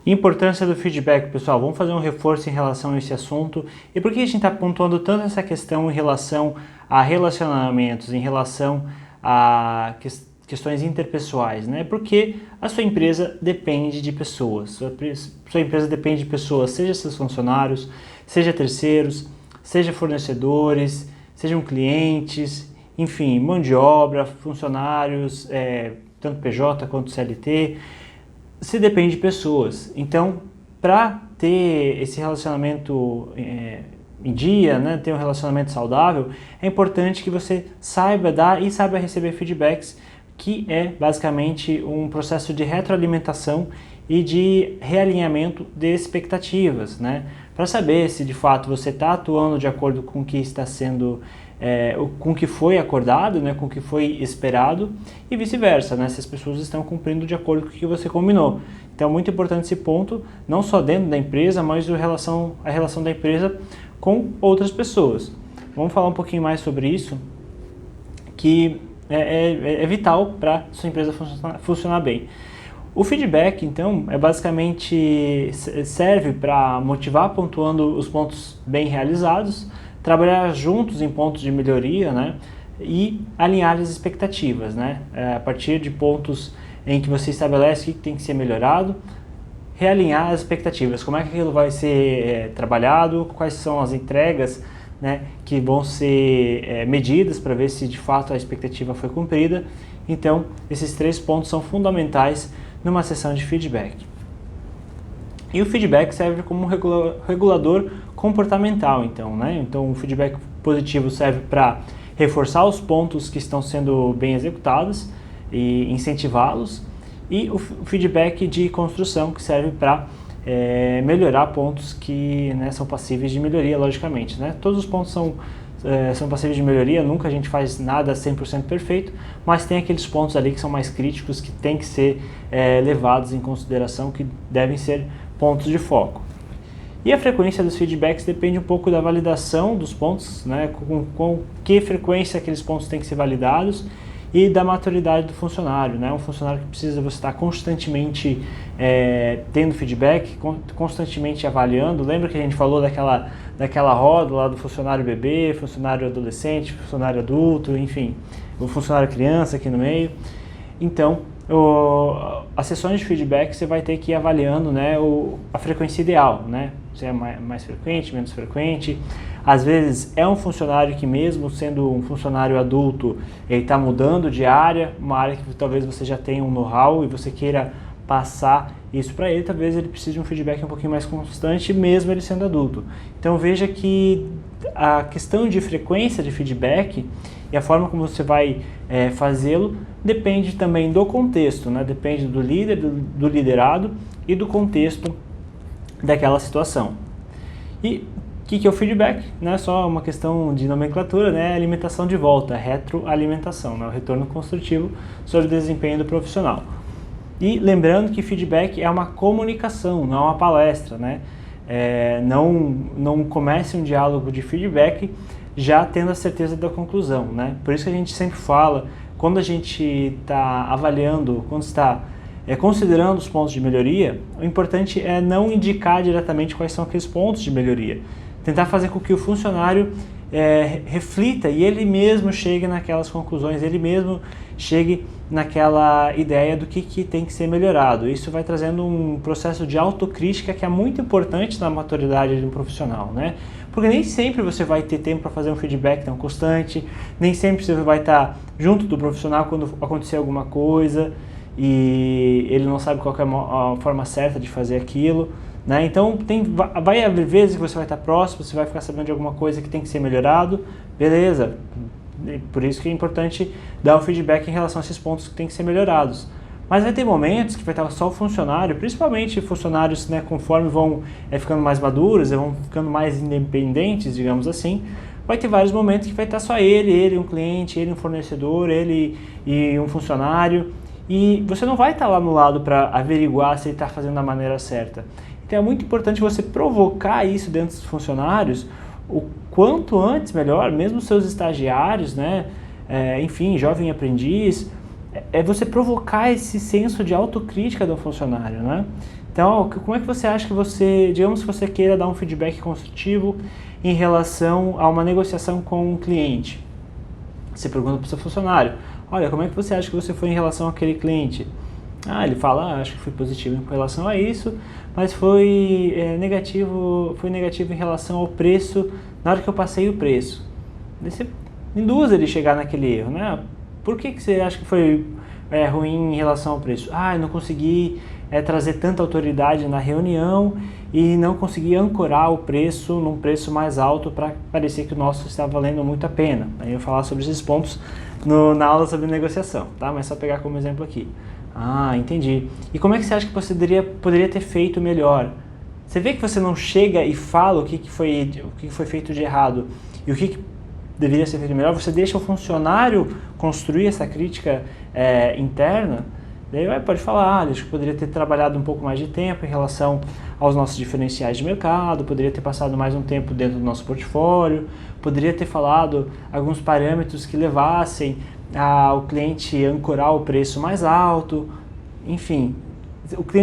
Importância do feedback, pessoal. Vamos fazer um reforço em relação a esse assunto. E por que a gente está pontuando tanto essa questão em relação a relacionamentos, em relação a questões interpessoais, né? Porque a sua empresa depende de pessoas. Sua empresa depende de pessoas, seja seus funcionários, seja terceiros, seja fornecedores, sejam clientes, enfim, mão de obra, funcionários, tanto PJ quanto CLT. Se depende de pessoas. Então, para ter esse relacionamento em dia, né, ter um relacionamento saudável, é importante que você saiba dar e saiba receber feedbacks, que é basicamente um processo de retroalimentação e de realinhamento de expectativas, né, para saber se de fato você está atuando de acordo com o que está sendo com o que foi acordado, né, com o que foi esperado, e vice-versa, né, se as pessoas estão cumprindo de acordo com o que você combinou. Então é muito importante esse ponto, não só dentro da empresa, mas a relação da empresa com outras pessoas. Vamos falar um pouquinho mais sobre isso, que é vital para sua empresa funcionar bem. O feedback, então, basicamente serve para motivar pontuando os pontos bem realizados, trabalhar juntos em pontos de melhoria, né, e alinhar as expectativas, né, a partir de pontos em que você estabelece o que tem que ser melhorado, realinhar as expectativas, como é que aquilo vai ser trabalhado, quais são as entregas, né, que vão ser medidas para ver se de fato a expectativa foi cumprida. Então, esses 3 pontos são fundamentais numa sessão de feedback. E o feedback serve como um regulador comportamental, então, né? Então, o feedback positivo serve para reforçar os pontos que estão sendo bem executados e incentivá-los. E o feedback de construção, que serve para melhorar pontos que, né, são passíveis de melhoria, logicamente, né? Todos os pontos são passíveis de melhoria, nunca a gente faz nada 100% perfeito, mas tem aqueles pontos ali que são mais críticos, que tem que ser levados em consideração, que devem ser pontos de foco. E a frequência dos feedbacks depende um pouco da validação dos pontos, né, com que frequência aqueles pontos têm que ser validados, e da maturidade do funcionário, né? Um funcionário que precisa você estar constantemente tendo feedback, constantemente avaliando. Lembra que a gente falou daquela roda lá do funcionário bebê, funcionário adolescente, funcionário adulto, enfim, o funcionário criança aqui no meio. Então, as sessões de feedback você vai ter que ir avaliando, né, a frequência ideal, né? Se é mais frequente, menos frequente. Às vezes é um funcionário que, mesmo sendo um funcionário adulto, ele está mudando de área, uma área que talvez você já tenha um know-how e você queira passar isso para ele, talvez ele precise de um feedback um pouquinho mais constante, mesmo ele sendo adulto. Então veja que a questão de frequência de feedback e a forma como você vai fazê-lo depende também do contexto, né? Depende do líder, do liderado e do contexto daquela situação. E o que é o feedback? Não é só uma questão de nomenclatura, né? É alimentação de volta, retroalimentação, né? O retorno construtivo sobre o desempenho do profissional. E lembrando que feedback é uma comunicação, não é uma palestra, né? Não comece um diálogo de feedback já tendo a certeza da conclusão, né? Por isso que a gente sempre fala, quando a gente está avaliando, quando está considerando os pontos de melhoria, o importante é não indicar diretamente quais são aqueles pontos de melhoria. Tentar fazer com que o funcionário reflita e ele mesmo chegue naquelas conclusões, ele mesmo chegue naquela ideia do que tem que ser melhorado. Isso vai trazendo um processo de autocrítica que é muito importante na maturidade de um profissional, né? Porque nem sempre você vai ter tempo para fazer um feedback tão constante, nem sempre você vai estar junto do profissional quando acontecer alguma coisa e ele não sabe qual é a forma certa de fazer aquilo, né? Então vai haver vezes que você vai estar próximo, você vai ficar sabendo de alguma coisa que tem que ser melhorado, beleza. Por isso que é importante dar o feedback em relação a esses pontos que tem que ser melhorados. Mas vai ter momentos que vai estar só o funcionário, principalmente funcionários, né, conforme vão ficando mais maduros, vão ficando mais independentes, digamos assim, vai ter vários momentos que vai estar só ele um cliente, ele um fornecedor, ele e um funcionário, e você não vai estar lá no lado para averiguar se ele está fazendo da maneira certa. Então é muito importante você provocar isso dentro dos funcionários o quanto antes melhor, mesmo os seus estagiários, né, enfim, jovem aprendiz, você provocar esse senso de autocrítica do funcionário, né? Então, como é que você acha que digamos que você queira dar um feedback construtivo em relação a uma negociação com um cliente? Você pergunta para o seu funcionário, olha, como é que você acha que você foi em relação àquele cliente? Ele fala, acho que fui positivo em relação a isso, mas foi negativo em relação ao preço, na hora que eu passei o preço. Daí você induz ele a chegar naquele erro, né? Por que você acha que foi ruim em relação ao preço? Eu não consegui trazer tanta autoridade na reunião e não consegui ancorar o preço num preço mais alto para parecer que o nosso está valendo muito a pena. Aí eu vou falar sobre esses pontos na aula sobre negociação, tá? Mas só pegar como exemplo aqui. Entendi. E como é que você acha que você poderia ter feito melhor? Você vê que você não chega e fala o que foi feito de errado e o que deveria ser feito melhor, você deixa o funcionário construir essa crítica interna, daí pode falar, acho que poderia ter trabalhado um pouco mais de tempo em relação aos nossos diferenciais de mercado, poderia ter passado mais um tempo dentro do nosso portfólio, poderia ter falado alguns parâmetros que levassem ao cliente ancorar o preço mais alto, enfim,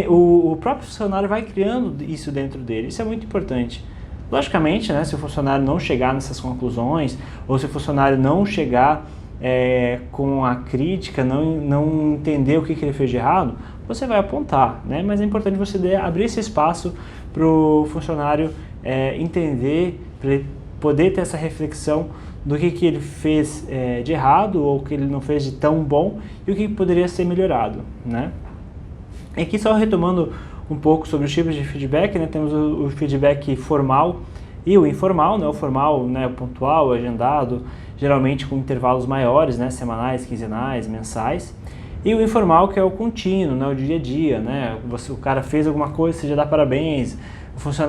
o próprio funcionário vai criando isso dentro dele, isso é muito importante. Logicamente, né, se o funcionário não chegar nessas conclusões, ou se o funcionário não chegar com a crítica, não entender o que ele fez de errado, você vai apontar, né? Mas é importante você abrir esse espaço para o funcionário entender, para ele poder ter essa reflexão do que ele fez de errado, ou o que ele não fez de tão bom, e o que poderia ser melhorado, né? E aqui só retomando um pouco sobre os tipos de feedback, né? Temos o feedback formal e o informal, né? O formal, né, o pontual, agendado, geralmente com intervalos maiores, né? Semanais, quinzenais, mensais. E o informal, que é o contínuo, né? O dia a dia, né? O cara fez alguma coisa, você já dá parabéns,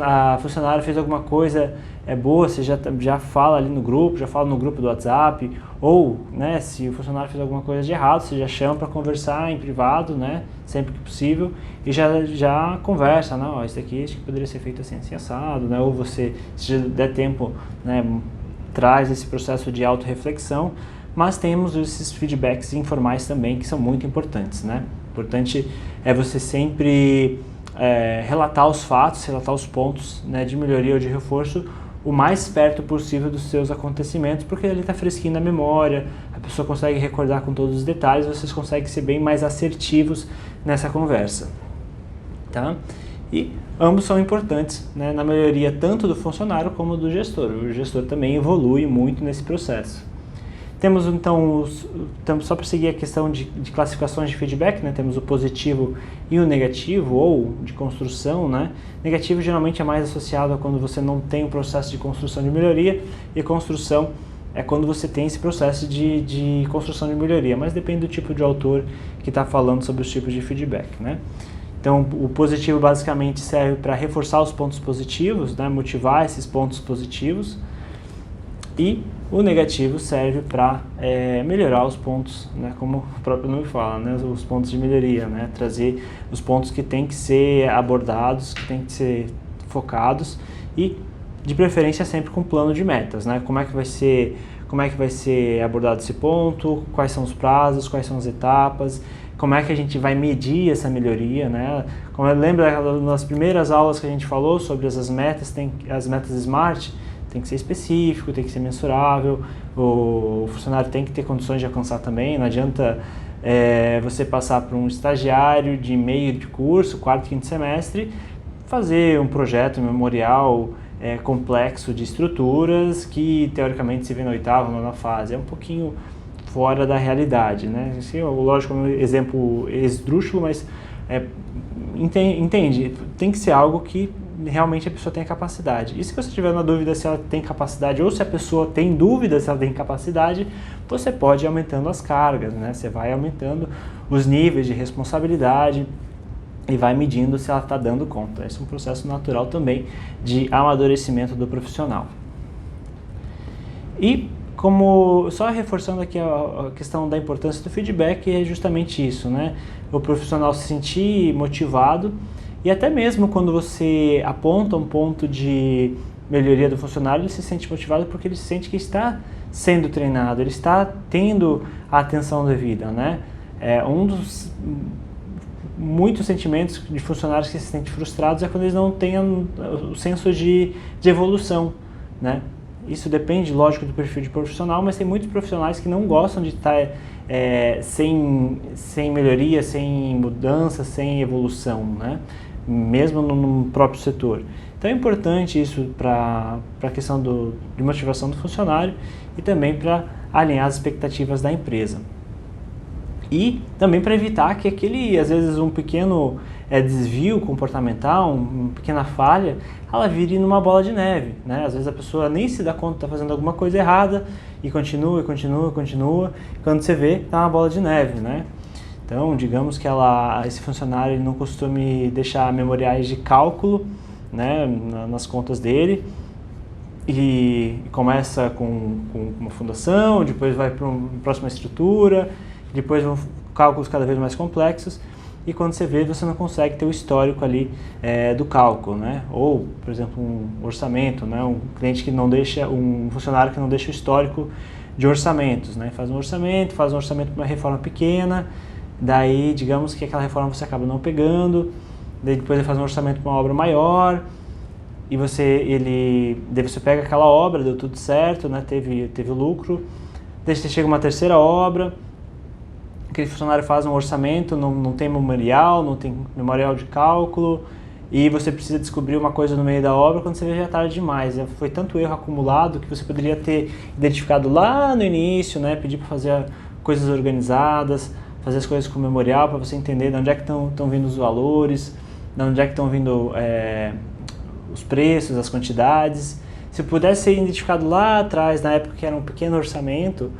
a funcionária fez alguma coisa boa, você já fala ali no grupo, já fala no grupo do WhatsApp, ou, né, se o funcionário fez alguma coisa de errado, você já chama para conversar em privado, né, sempre que possível, e já conversa, não, isso aqui acho que poderia ser feito assim assado, né, ou você, se já der tempo, né, traz esse processo de autorreflexão, mas temos esses feedbacks informais também que são muito importantes, né, importante é você sempre relatar os fatos, relatar os pontos, né, de melhoria ou de reforço o mais perto possível dos seus acontecimentos, porque ele está fresquinho na memória, a pessoa consegue recordar com todos os detalhes, vocês conseguem ser bem mais assertivos nessa conversa, tá? E ambos são importantes, né, na melhoria tanto do funcionário como do gestor. O gestor também evolui muito nesse processo. Temos então, só para seguir a questão de classificações de feedback, né? Temos o positivo e o negativo, ou de construção, né? Negativo geralmente é mais associado a quando você não tem o processo de construção de melhoria, e construção é quando você tem esse processo de construção de melhoria, mas depende do tipo de autor que está falando sobre os tipos de feedback, né? Então, o positivo basicamente serve para reforçar os pontos positivos, né? Motivar esses pontos positivos, e o negativo serve para melhorar os pontos, né, como o próprio nome fala, né, os pontos de melhoria, né, trazer os pontos que têm que ser abordados, que têm que ser focados, e de preferência sempre com plano de metas, né, como é que vai ser abordado esse ponto, quais são os prazos, quais são as etapas, como é que a gente vai medir essa melhoria, né? Lembra nas primeiras aulas que a gente falou sobre as metas, as metas SMART, tem que ser específico, tem que ser mensurável, o funcionário tem que ter condições de alcançar também, não adianta você passar para um estagiário de meio de curso, quarto, quinto semestre, fazer um projeto memorial complexo de estruturas que teoricamente se vê na oitava, nona fase, é um pouquinho fora da realidade, né? Assim, lógico, um exemplo esdrúxulo, mas entende, tem que ser algo que realmente a pessoa tem capacidade. E se você tiver na dúvida se ela tem capacidade, ou se a pessoa tem dúvida se ela tem capacidade, você pode ir aumentando as cargas, né? Você vai aumentando os níveis de responsabilidade e vai medindo se ela está dando conta. Esse é um processo natural também de amadurecimento do profissional. E só reforçando aqui a questão da importância do feedback, é justamente isso, né? O profissional se sentir motivado, e até mesmo quando você aponta um ponto de melhoria do funcionário, ele se sente motivado porque ele sente que está sendo treinado, ele está tendo a atenção devida, né? Um dos muitos sentimentos de funcionários que se sentem frustrados é quando eles não têm o senso de evolução, né? Isso depende, lógico, do perfil de profissional, mas tem muitos profissionais que não gostam de estar sem melhoria, sem mudança, sem evolução, né? Mesmo no próprio setor. Então é importante isso para a questão de motivação do funcionário e também para alinhar as expectativas da empresa. E também para evitar que às vezes um pequeno desvio comportamental, uma pequena falha, ela vire numa bola de neve, né? Às vezes a pessoa nem se dá conta que está fazendo alguma coisa errada e continua, quando você vê, está uma bola de neve, né? Então, digamos que esse funcionário não costume deixar memoriais de cálculo, né, nas contas dele, e começa com uma fundação, depois vai para uma próxima estrutura, depois vão cálculos cada vez mais complexos, e quando você vê, você não consegue ter o histórico ali do cálculo, né? Ou, por exemplo, um orçamento, né? Um funcionário que não deixa o histórico de orçamentos, né? Faz um orçamento para uma reforma pequena, daí, digamos que aquela reforma você acaba não pegando, daí depois ele faz um orçamento para uma obra maior, e daí você pega aquela obra, deu tudo certo, né? Teve o lucro, daí você chega uma terceira obra, aquele funcionário faz um orçamento, não tem memorial, não tem memorial de cálculo, e você precisa descobrir uma coisa no meio da obra, quando você vê já é tarde demais. Foi tanto erro acumulado que você poderia ter identificado lá no início, né? Pedir para fazer coisas organizadas, fazer as coisas com memorial, para você entender de onde é que estão vindo os valores, de onde é que estão vindo os preços, as quantidades. Se pudesse ser identificado lá atrás, na época que era um pequeno orçamento,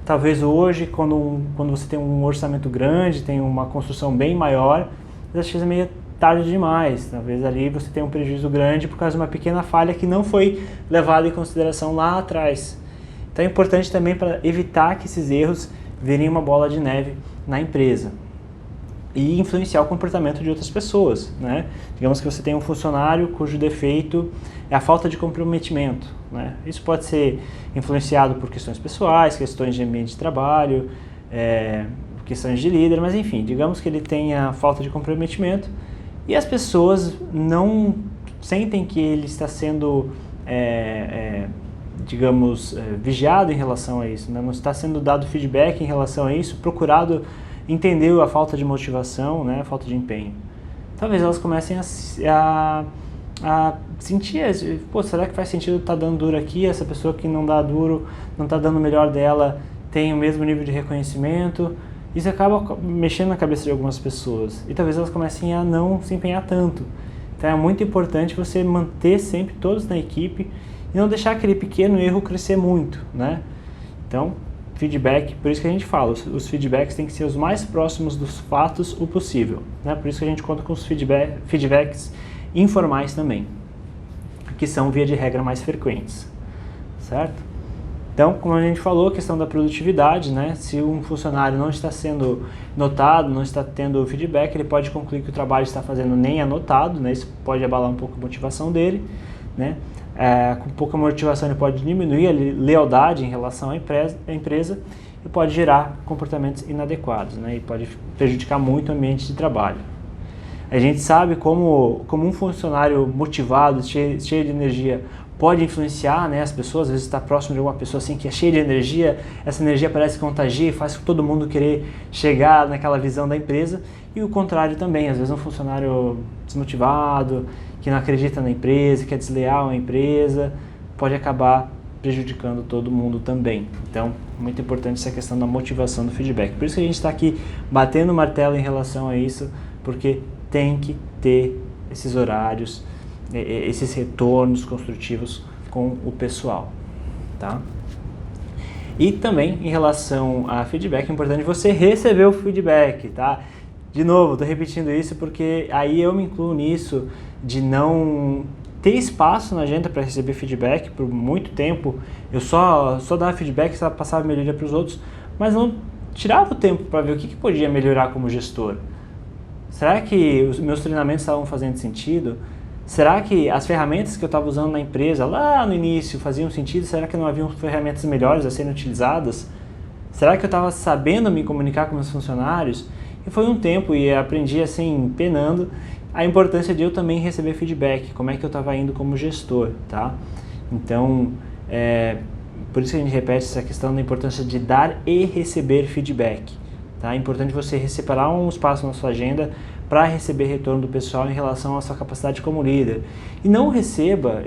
talvez hoje, quando você tem um orçamento grande, tem uma construção bem maior, às vezes é meio tarde demais. Talvez ali você tenha um prejuízo grande por causa de uma pequena falha que não foi levada em consideração lá atrás. Então é importante também para evitar que esses erros virem uma bola de neve na empresa e influenciar o comportamento de outras pessoas, né? Digamos que você tem um funcionário cujo defeito é a falta de comprometimento, né? Isso pode ser influenciado por questões pessoais, questões de ambiente de trabalho, questões de líder, mas enfim, digamos que ele tenha falta de comprometimento e as pessoas não sentem que ele está sendo, vigiado em relação a isso, né? Não está sendo dado feedback em relação a isso, procurado entender a falta de motivação, né, a falta de empenho. Talvez elas comecem a sentir, será que faz sentido estar dando duro aqui? Essa pessoa que não dá duro, não está dando o melhor dela, tem o mesmo nível de reconhecimento. Isso acaba mexendo na cabeça de algumas pessoas e talvez elas comecem a não se empenhar tanto. Então é muito importante você manter sempre todos na equipe e não deixar aquele pequeno erro crescer muito, né? Então, feedback, por isso que a gente fala, os feedbacks têm que ser os mais próximos dos fatos o possível, né? Por isso que a gente conta com os feedbacks informais também, que são, via de regra, mais frequentes, certo? Então, como a gente falou, a questão da produtividade, né? Se um funcionário não está sendo notado, não está tendo feedback, ele pode concluir que o trabalho está fazendo nem é notado, né? Isso pode abalar um pouco a motivação dele, né? Com pouca motivação ele pode diminuir a lealdade em relação à empresa e pode gerar comportamentos inadequados, né? E pode prejudicar muito o ambiente de trabalho. A gente sabe como um funcionário motivado, cheio de energia, pode influenciar, né, as pessoas. Às vezes está próximo de uma pessoa assim que é cheia de energia, essa energia parece que contagia e faz todo mundo querer chegar naquela visão da empresa, e o contrário também. Às vezes um funcionário desmotivado, que não acredita na empresa, que é desleal à empresa, pode acabar prejudicando todo mundo também. Então, muito importante essa questão da motivação do feedback. Por isso que a gente está aqui batendo o martelo em relação a isso, porque tem que ter esses horários, esses retornos construtivos com o pessoal, tá? E também, em relação a feedback, é importante você receber o feedback, tá? De novo, estou repetindo isso porque aí eu me incluo nisso, de não ter espaço na agenda para receber feedback. Por muito tempo eu só dava feedback, só passava melhoria para os outros, mas não tirava o tempo para ver o que podia melhorar como gestor. Será que os meus treinamentos estavam fazendo sentido? Será que as ferramentas que eu estava usando na empresa lá no início faziam sentido? Será que não haviam ferramentas melhores a serem utilizadas? Será que eu estava sabendo me comunicar com meus funcionários? E foi um tempo e aprendi assim, penando, a importância de eu também receber feedback, como é que eu estava indo como gestor, tá? Então, por isso que a gente repete essa questão da importância de dar e receber feedback, tá? É importante você separar um espaço na sua agenda para receber retorno do pessoal em relação à sua capacidade como líder. E não receba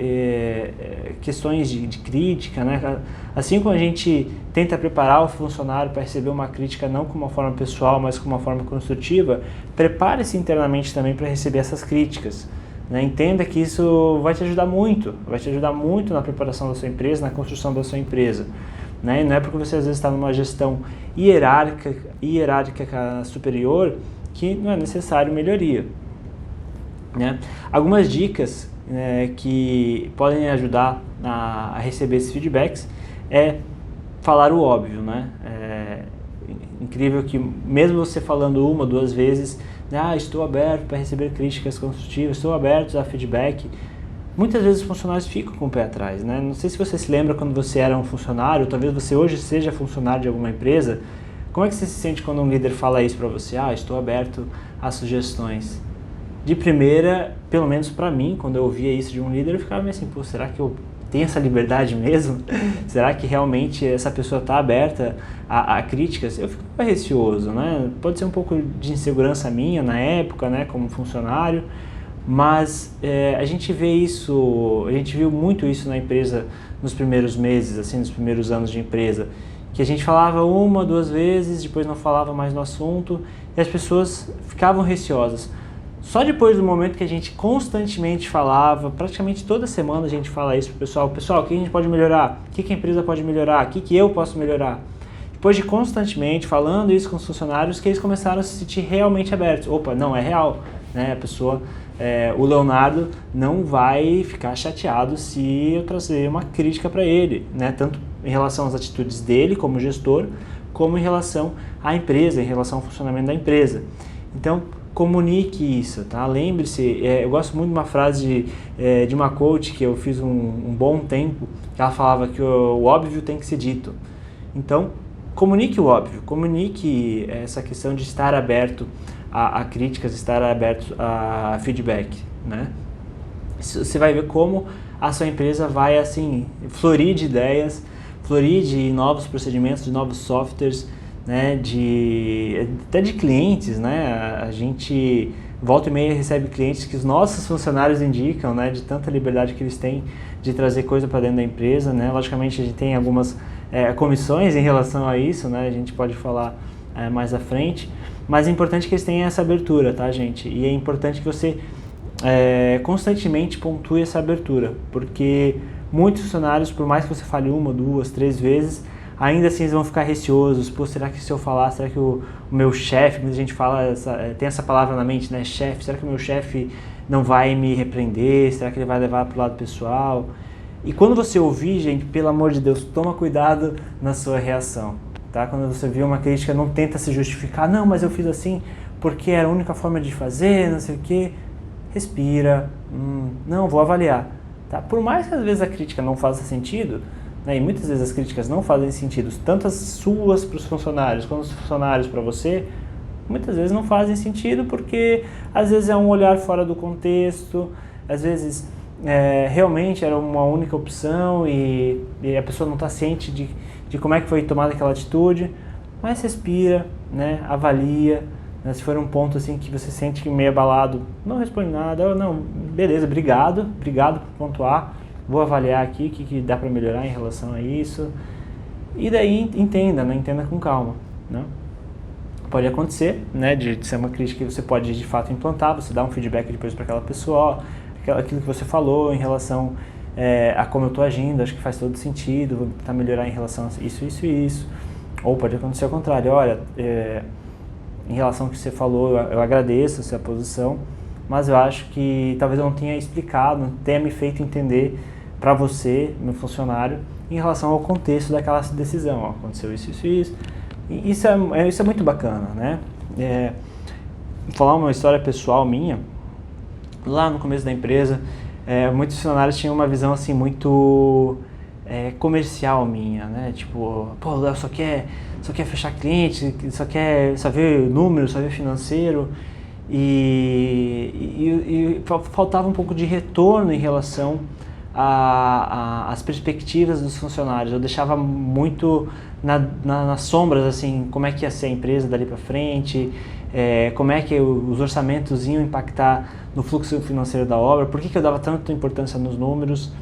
questões de crítica, né? Assim como a gente tenta preparar o funcionário para receber uma crítica não como uma forma pessoal, mas como uma forma construtiva, prepare-se internamente também para receber essas críticas. Né? Entenda que isso vai te ajudar muito na preparação da sua empresa, na construção da sua empresa. Né? E não é porque você às vezes está numa gestão hierárquica superior que não é necessário melhoria. Né? Algumas dicas que podem ajudar a receber esses feedbacks é falar o óbvio. Né? É incrível que mesmo você falando uma, duas vezes, estou aberto para receber críticas construtivas, estou aberto a feedback, muitas vezes os funcionários ficam com o pé atrás. Né? Não sei se você se lembra quando você era um funcionário, talvez você hoje seja funcionário de alguma empresa. Como é que você se sente quando um líder fala isso para você? Estou aberto a sugestões. De primeira, pelo menos para mim, quando eu ouvia isso de um líder, eu ficava meio assim, será que eu tenho essa liberdade mesmo? Será que realmente essa pessoa está aberta a críticas? Eu ficava receoso, né? Pode ser um pouco de insegurança minha na época, né, como funcionário, mas a gente viu muito isso na empresa nos primeiros meses, assim, nos primeiros anos de empresa, que a gente falava uma, duas vezes, depois não falava mais no assunto e as pessoas ficavam receosas. Só depois do momento que a gente constantemente falava, praticamente toda semana a gente fala isso para o pessoal, o que a gente pode melhorar, o que a empresa pode melhorar, o que eu posso melhorar. Depois de constantemente falando isso com os funcionários, que eles começaram a se sentir realmente abertos. Opa, não, é real, né? A pessoa, o Leonardo não vai ficar chateado se eu trazer uma crítica para ele, né? Tanto em relação às atitudes dele como gestor, como em relação à empresa, em relação ao funcionamento da empresa. Então, comunique isso, tá? Lembre-se, eu gosto muito de uma frase de uma coach que eu fiz um bom tempo, que ela falava que o óbvio tem que ser dito. Então, comunique o óbvio, comunique essa questão de estar aberto a críticas, estar aberto a feedback, né? Você vai ver como a sua empresa vai, assim, florir de ideias, florir de novos procedimentos, de novos softwares, né, até de clientes, né? A gente volta e meia recebe clientes que os nossos funcionários indicam, né, de tanta liberdade que eles têm de trazer coisa para dentro da empresa, né? Logicamente a gente tem algumas comissões em relação a isso, né? A gente pode falar mais à frente, mas é importante que eles tenham essa abertura, tá, gente? E é importante que você constantemente pontue essa abertura, porque muitos funcionários, por mais que você fale uma, duas, três vezes, ainda assim eles vão ficar receosos. Será que se eu falar, será que o meu chefe, muita gente fala, tem essa palavra na mente, né, chefe, será que o meu chefe não vai me repreender? Será que ele vai levar para o lado pessoal? E quando você ouvir, gente, pelo amor de Deus, toma cuidado na sua reação, tá? Quando você vê uma crítica, não tenta se justificar, não, mas eu fiz assim porque era a única forma de fazer, não sei o quê. Respira, não, vou avaliar, tá? Por mais que às vezes a crítica não faça sentido, né, e muitas vezes as críticas não fazem sentido, tanto as suas para os funcionários, quanto os funcionários para você, muitas vezes não fazem sentido porque às vezes é um olhar fora do contexto, às vezes realmente era uma única opção e a pessoa não está ciente de como é que foi tomada aquela atitude, mas respira, né, avalia, né, se for um ponto assim que você sente meio abalado, não responde nada, não, beleza, obrigado por pontuar, vou avaliar aqui o que dá para melhorar em relação a isso. E daí entenda, né? Entenda com calma, né? Pode acontecer, né, de ser uma crítica que você pode de fato implantar, você dá um feedback depois para aquela pessoa, aquilo que você falou em relação a como eu estou agindo, acho que faz todo sentido, vou tentar melhorar em relação a isso, isso e isso. Ou pode acontecer ao contrário, olha, em relação ao que você falou, eu agradeço a sua posição, mas eu acho que talvez eu não tenha explicado, não tenha me feito entender para você, meu funcionário, em relação ao contexto daquela decisão. Aconteceu isso, isso e isso. E isso é muito bacana, né? Vou falar uma história pessoal minha. Lá no começo da empresa, muitos funcionários tinham uma visão assim muito comercial minha, né? Tipo, pô, o Léo só quer fechar cliente, só vê número, só vê financeiro. E faltava um pouco de retorno em relação às perspectivas dos funcionários. Eu deixava muito nas sombras, assim, como é que ia ser a empresa dali para frente, como é que os orçamentos iam impactar no fluxo financeiro da obra, por que eu dava tanta importância nos números.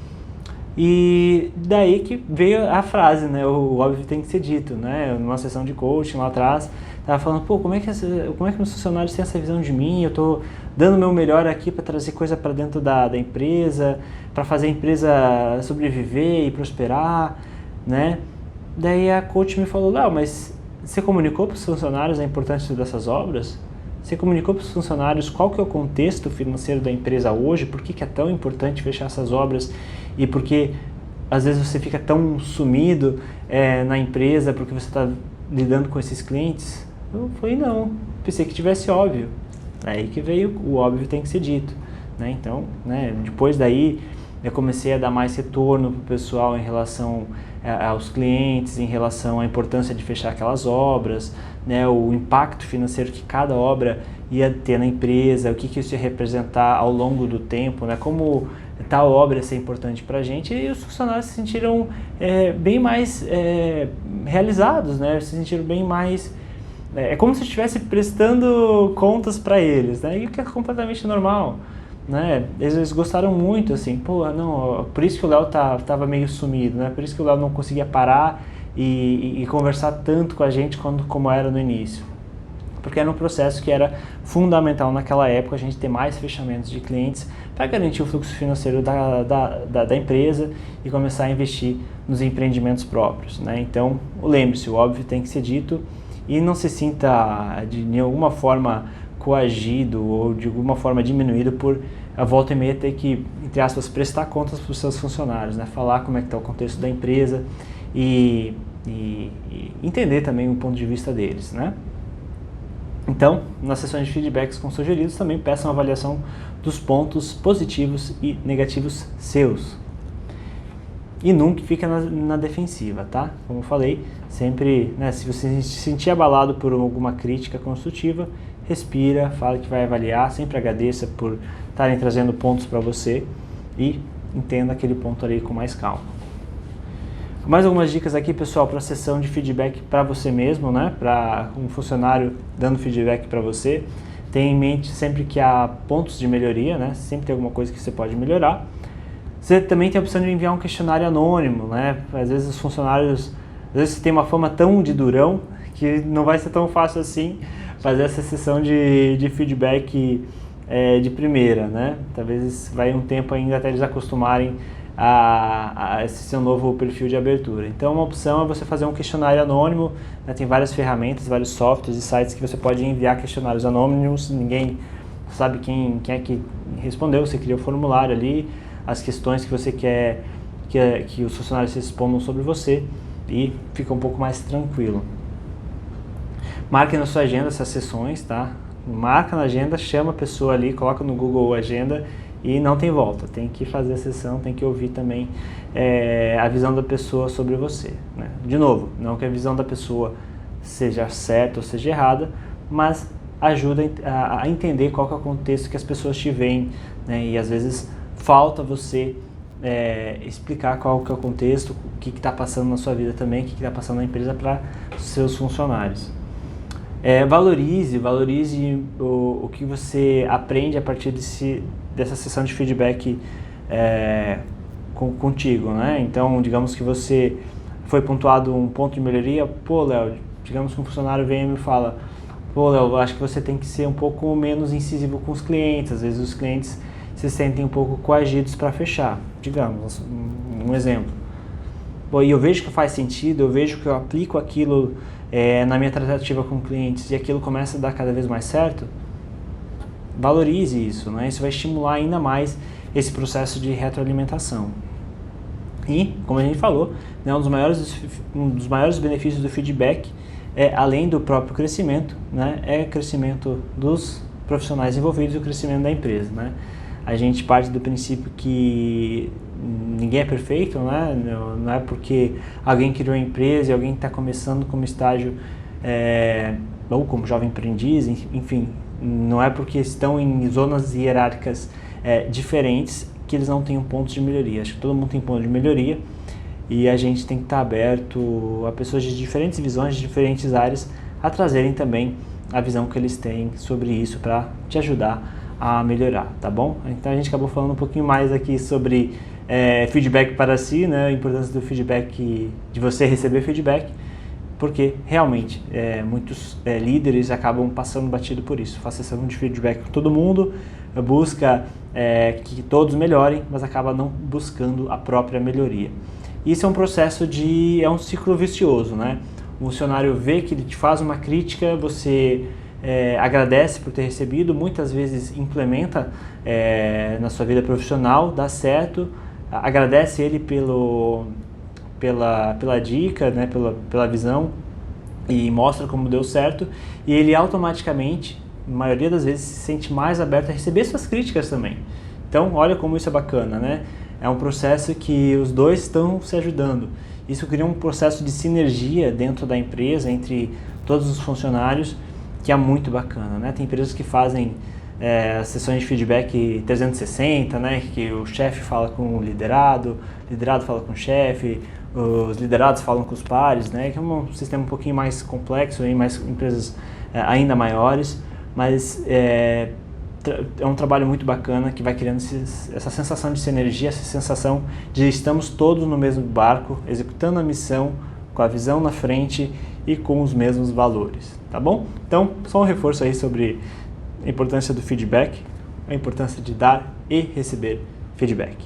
E daí que veio a frase, né, o óbvio tem que ser dito, né, numa sessão de coaching lá atrás, tava falando, pô, como é que meus funcionários têm essa visão de mim, eu tô dando o meu melhor aqui para trazer coisa para dentro da empresa, para fazer a empresa sobreviver e prosperar, né. Daí a coach me falou, Léo, mas você comunicou para os funcionários a importância dessas obras? Você comunicou para os funcionários qual que é o contexto financeiro da empresa hoje, por que é tão importante fechar essas obras e por que às vezes você fica tão sumido na empresa porque você está lidando com esses clientes? Eu falei, não, pensei que tivesse óbvio. Aí que veio o óbvio tem que ser dito, né? Então, né, depois daí eu comecei a dar mais retorno para o pessoal em relação aos clientes, em relação à importância de fechar aquelas obras, né, o impacto financeiro que cada obra ia ter na empresa, o que isso ia representar ao longo do tempo, né, como tal obra ia ser importante para a gente, e os funcionários se sentiram bem mais realizados, né, se sentiram bem mais... É como se eu estivesse prestando contas para eles, né, e o que é completamente normal. Né? Eles gostaram muito, assim, pô, não, por isso que o Léo tava meio sumido, né? Por isso que o Léo não conseguia parar e conversar tanto com a gente como era no início. Porque era um processo que era fundamental naquela época, a gente ter mais fechamentos de clientes para garantir o fluxo financeiro da empresa e começar a investir nos empreendimentos próprios, né? Então, lembre-se, o óbvio tem que ser dito e não se sinta de nenhuma forma coagido ou de alguma forma diminuído por a volta e meia ter que, entre aspas, prestar contas para os seus funcionários, né? Falar como é que está o contexto da empresa e entender também o ponto de vista deles, né? Então, nas sessões de feedbacks com sugeridos, também peçam avaliação dos pontos positivos e negativos seus. E nunca fica na defensiva, tá? Como eu falei, sempre, né, se você se sentir abalado por alguma crítica construtiva, respira, fala que vai avaliar, sempre agradeça por estarem trazendo pontos para você e entenda aquele ponto ali com mais calma. Mais algumas dicas aqui, pessoal, para a sessão de feedback para você mesmo, né? Para um funcionário dando feedback para você. Tenha em mente sempre que há pontos de melhoria, né? Sempre tem alguma coisa que você pode melhorar. Você também tem a opção de enviar um questionário anônimo, né? Às vezes os funcionários, às vezes você tem uma fama tão de durão que não vai ser tão fácil assim fazer essa sessão de feedback de primeira, né? Talvez vai um tempo ainda até eles acostumarem a esse seu novo perfil de abertura. Então, uma opção é você fazer um questionário anônimo, né? Tem várias ferramentas, vários softwares e sites que você pode enviar questionários anônimos, ninguém sabe quem é que respondeu, você cria o formulário ali, as questões que você quer que os funcionários respondam sobre você e fica um pouco mais tranquilo. Marque na sua agenda essas sessões, tá? Marca na agenda, chama a pessoa ali, coloca no Google Agenda e não tem volta. Tem que fazer a sessão, tem que ouvir também a visão da pessoa sobre você, né? De novo, não que a visão da pessoa seja certa ou seja errada, mas ajuda a entender qual que é o contexto que as pessoas te veem, né? E às vezes falta você explicar qual que é o contexto, o que está passando na sua vida também, o que está passando na empresa para os seus funcionários. Valorize o que você aprende a partir dessa sessão de feedback contigo, né? Então, digamos que você foi pontuado um ponto de melhoria, pô, Léo, digamos que um funcionário vem e me fala, pô, Léo, acho que você tem que ser um pouco menos incisivo com os clientes, às vezes os clientes se sentem um pouco coagidos para fechar, digamos, um exemplo. Bom, e eu vejo que faz sentido, eu vejo que eu aplico aquilo na minha tratativa com clientes e aquilo começa a dar cada vez mais certo, valorize isso, né? Isso vai estimular ainda mais esse processo de retroalimentação. E, como a gente falou, né, um dos maiores benefícios do feedback, além do próprio crescimento, né, é o crescimento dos profissionais envolvidos e o crescimento da empresa, né? A gente parte do princípio que ninguém é perfeito, né? Não é porque alguém criou uma empresa e alguém está começando como estágio ou como jovem aprendiz, enfim, não é porque estão em zonas hierárquicas diferentes que eles não tenham pontos de melhoria. Acho que todo mundo tem pontos de melhoria e a gente tem que estar aberto a pessoas de diferentes visões, de diferentes áreas, a trazerem também a visão que eles têm sobre isso para te ajudar a melhorar, tá bom? Então a gente acabou falando um pouquinho mais aqui sobre feedback para si, né? A importância do feedback, de você receber feedback, porque realmente muitos líderes acabam passando batido por isso. Faz sessão de feedback com todo mundo, busca que todos melhorem, mas acaba não buscando a própria melhoria. Isso é um processo é um ciclo vicioso, né? O funcionário vê que ele te faz uma crítica, você agradece por ter recebido, muitas vezes implementa na sua vida profissional, dá certo, agradece ele pela dica, né, pela visão e mostra como deu certo, e ele automaticamente, na maioria das vezes, se sente mais aberto a receber suas críticas também. Então, olha como isso é bacana, né? É um processo que os dois estão se ajudando. Isso cria um processo de sinergia dentro da empresa, entre todos os funcionários, que é muito bacana, né? Tem empresas que fazem sessões de feedback 360, né? Que o chefe fala com o liderado fala com o chefe, os liderados falam com os pares, né? Que é um sistema um pouquinho mais complexo, mais empresas ainda maiores, mas é um trabalho muito bacana que vai criando essa sensação de sinergia, essa sensação de estamos todos no mesmo barco, executando a missão, com a visão na frente e com os mesmos valores, tá bom? Então, só um reforço aí sobre a importância do feedback, a importância de dar e receber feedback.